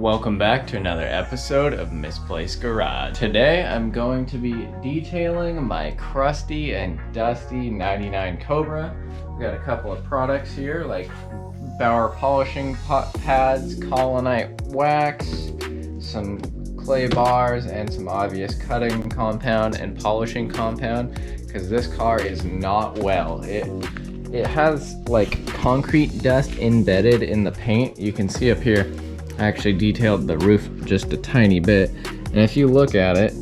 Welcome back to another episode of Misplaced Garage. Today I'm going to be detailing my crusty and dusty 99 Cobra. We've got a couple of products here like Bauer polishing pads, Colonite wax, some clay bars, and some obvious cutting compound and polishing compound because this car is not well. It has like concrete dust embedded in the paint. You can see up here I actually detailed the roof just a tiny bit, and if you look at it,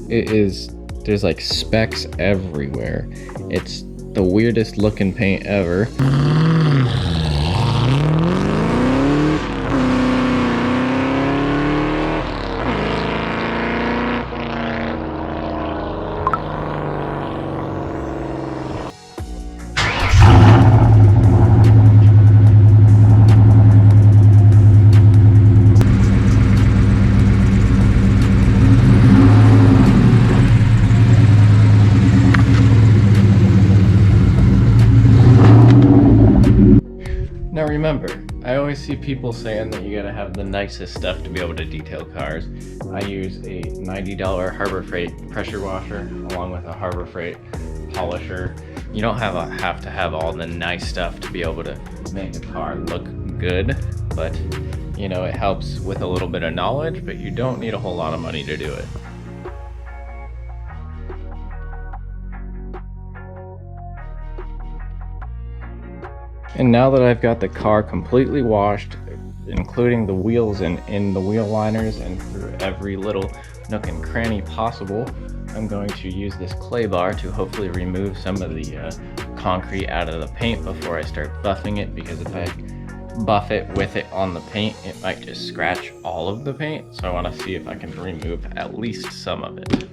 there's like specks everywhere. It's the weirdest looking paint ever. Now remember, I always see people saying that you gotta have the nicest stuff to be able to detail cars. I use a $90 Harbor Freight pressure washer along with a Harbor Freight polisher. You don't have to have all the nice stuff to be able to make a car look good, but you know, it helps with a little bit of knowledge, but you don't need a whole lot of money to do it. And now that I've got the car completely washed, including the wheels and in the wheel liners and through every little nook and cranny possible, I'm going to use this clay bar to hopefully remove some of the concrete out of the paint before I start buffing it, because if I buff it with it on the paint, it might just scratch all of the paint. So I want to see if I can remove at least some of it.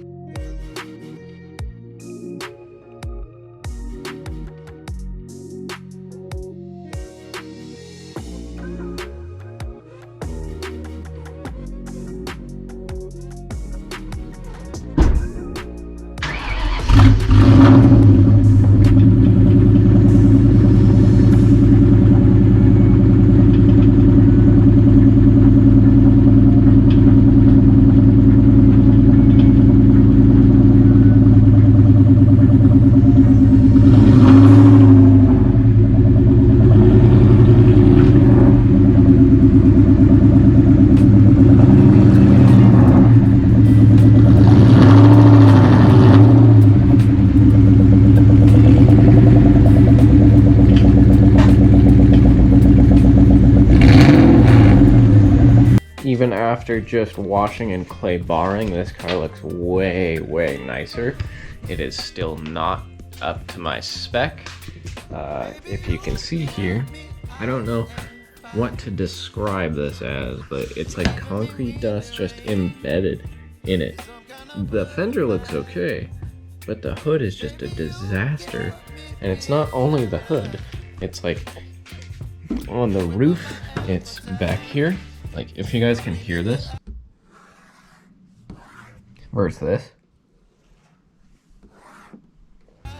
Even after just washing and clay barring, this car looks way nicer. It is still not up to my spec. If you can see here, I don't know what to describe this as, but it's like concrete dust just embedded in it. The fender looks okay, but the hood is just a disaster. And it's not only the hood, it's like on the roof, it's back here. Like, if you guys can hear this. Where's this?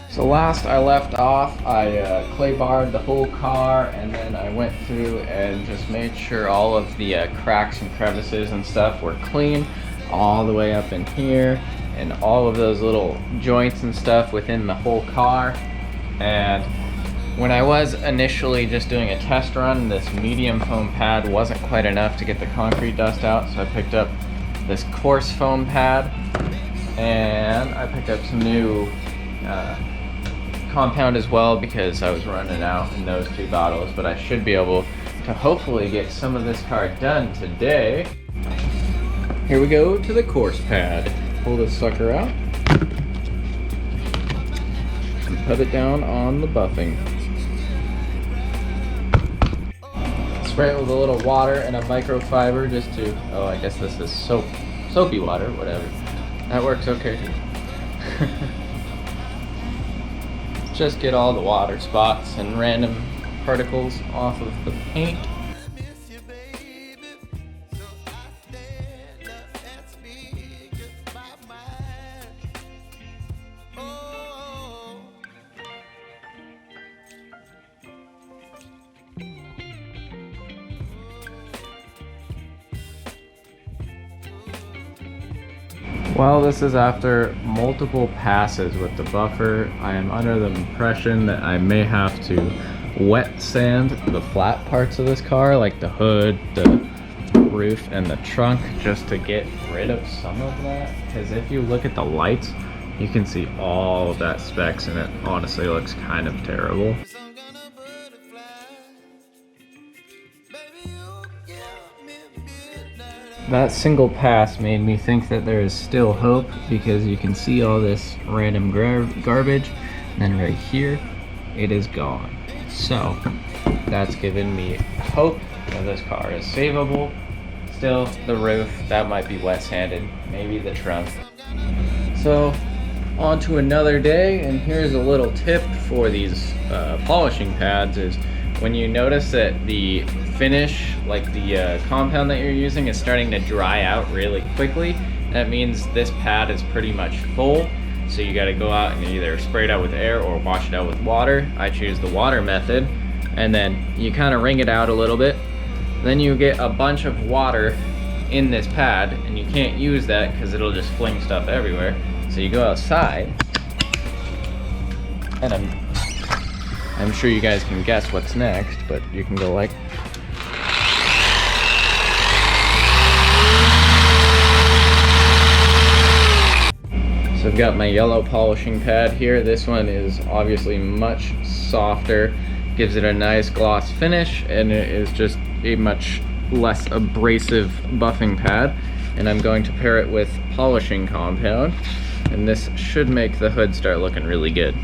So last I left off, I clay barred the whole car, and then I went through and just made sure all of the cracks and crevices and stuff were clean, all the way up in here, and all of those little joints and stuff within the whole car. And when I was initially just doing a test run, this medium foam pad wasn't quite enough to get the concrete dust out, so I picked up this coarse foam pad, and I picked up some new compound as well because I was running out in those two bottles, but I should be able to hopefully get some of this car done today. Here we go to the coarse pad. Pull this sucker out and put it down on the buffing. Spray it with a little water and a microfiber just to, oh, I guess this is soapy water, whatever. That works okay too. Just get all the water spots and random particles off of the paint. Well, this is after multiple passes with the buffer. I am under the impression that I may have to wet sand the flat parts of this car, like the hood, the roof, and the trunk, just to get rid of some of that. Because if you look at the lights, you can see all of that specks, and it honestly looks kind of terrible. That single pass made me think that there is still hope, because you can see all this random garbage, and then right here, it is gone. So, that's given me hope that this car is savable. Still, the roof, that might be wet sanded, maybe the trunk. So, on to another day, and here's a little tip for these polishing pads is when you notice that the finish, like the compound that you're using, is starting to dry out really quickly, that means this pad is pretty much full. So you gotta go out and either spray it out with air or wash it out with water. I choose the water method, and then you kind of wring it out a little bit. Then you get a bunch of water in this pad, and you can't use that because it'll just fling stuff everywhere. So you go outside, and I'm sure you guys can guess what's next, but you can go like, so I've got my yellow polishing pad here. This one is obviously much softer, gives it a nice gloss finish, and it is just a much less abrasive buffing pad. And I'm going to pair it with polishing compound, and this should make the hood start looking really good.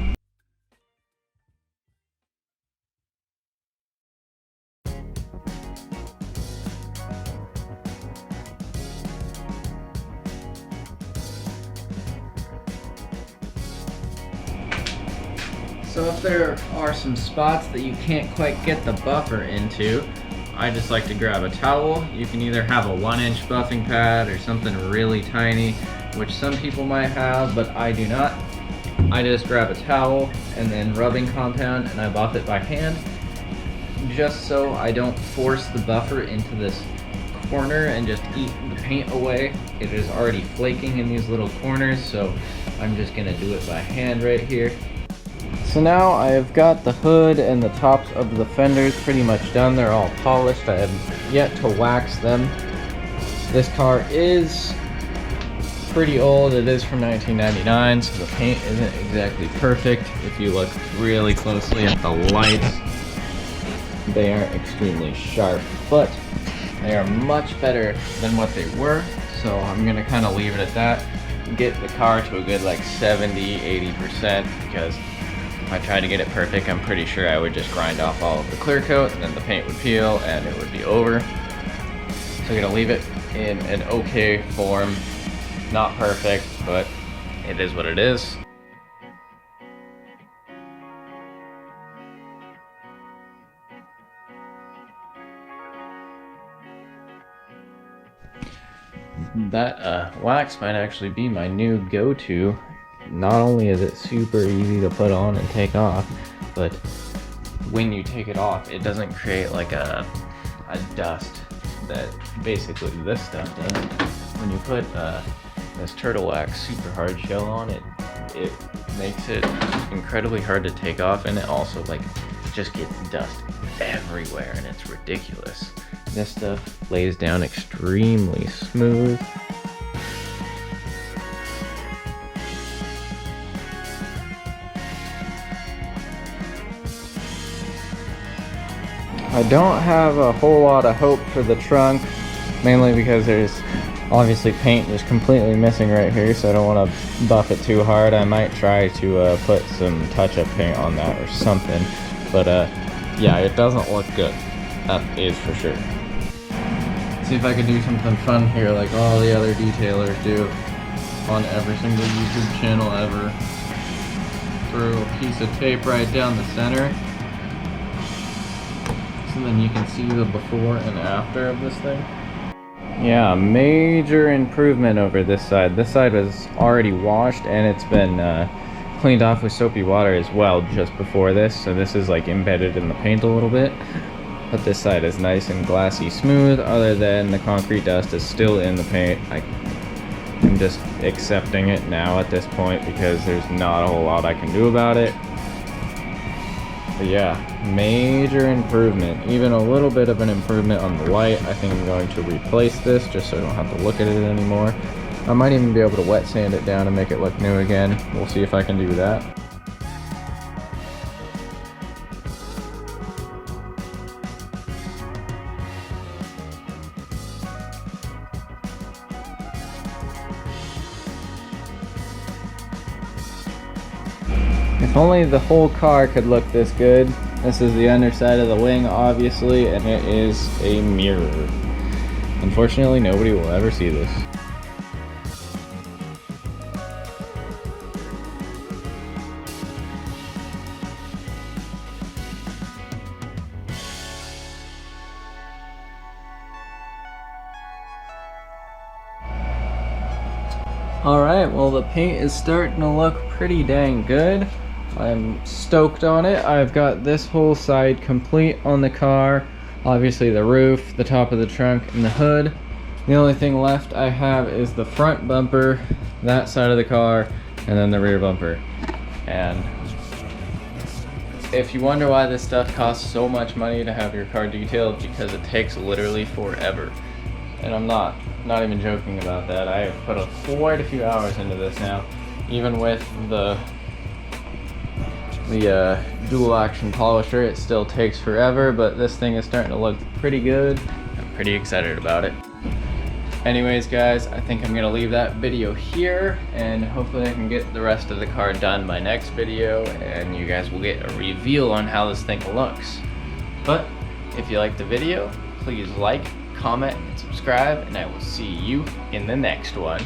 So if there are some spots that you can't quite get the buffer into, I just like to grab a towel. You can either have a 1-inch buffing pad or something really tiny, which some people might have, but I do not. I just grab a towel and then rubbing compound, and I buff it by hand, just so I don't force the buffer into this corner and just eat the paint away. It is already flaking in these little corners, so I'm just gonna do it by hand right here. So now I've got the hood and the tops of the fenders pretty much done. They're all polished. I have yet to wax them. This car is pretty old. It is from 1999, so the paint isn't exactly perfect. If you look really closely at the lights, they aren't extremely sharp, but they are much better than what they were. So I'm gonna kind of leave it at that. Get the car to a good like 70-80%, because if I tried to get it perfect, I'm pretty sure I would just grind off all of the clear coat, and then the paint would peel and it would be over. So I'm gonna leave it in an okay form. Not perfect, but it is what it is. That wax might actually be my new go-to. Not only is it super easy to put on and take off, but when you take it off, it doesn't create like a dust that basically this stuff does. When you put this turtle wax super hard shell on it, it makes it incredibly hard to take off, and it also like just gets dust everywhere, and it's ridiculous. This stuff lays down extremely smooth. I don't have a whole lot of hope for the trunk, mainly because there's obviously paint just completely missing right here, so I don't want to buff it too hard. I might try to put some touch-up paint on that or something, but yeah, it doesn't look good, that is for sure. See if I can do something fun here like all the other detailers do on every single YouTube channel ever. Throw a piece of tape right down the center, so then you can see the before and after of this thing. Yeah, major improvement over this side. This side was already washed, and it's been cleaned off with soapy water as well just before this, so this is like embedded in the paint a little bit. But this side is nice and glassy smooth, other than the concrete dust is still in the paint. I'm I'm just accepting it now at this point because there's not a whole lot I can do about it. But yeah, major improvement, even a little bit of an improvement on the white. I think I'm going to replace this just so I don't have to look at it anymore. I might even be able to wet sand it down and make it look new again. We'll see if I can do that. If only the whole car could look this good. This is the underside of the wing, obviously, and it is a mirror. Unfortunately, nobody will ever see this. Alright, well the paint is starting to look pretty dang good. I'm stoked on it. I've got this whole side complete on the car. Obviously the roof, the top of the trunk, and the hood. The only thing left I have is the front bumper, that side of the car, and then the rear bumper. And if you wonder why this stuff costs so much money to have your car detailed, because it takes literally forever. And I'm not even joking about that. I have put quite a few hours into this now, even with the dual action polisher. It still takes forever, but this thing is starting to look pretty good. I'm pretty excited about it. Anyways guys, I think I'm gonna leave that video here, and hopefully I can get the rest of the car done by next video, and you guys will get a reveal on how this thing looks. But if you liked the video, please like, comment, and subscribe, and I will see you in the next one.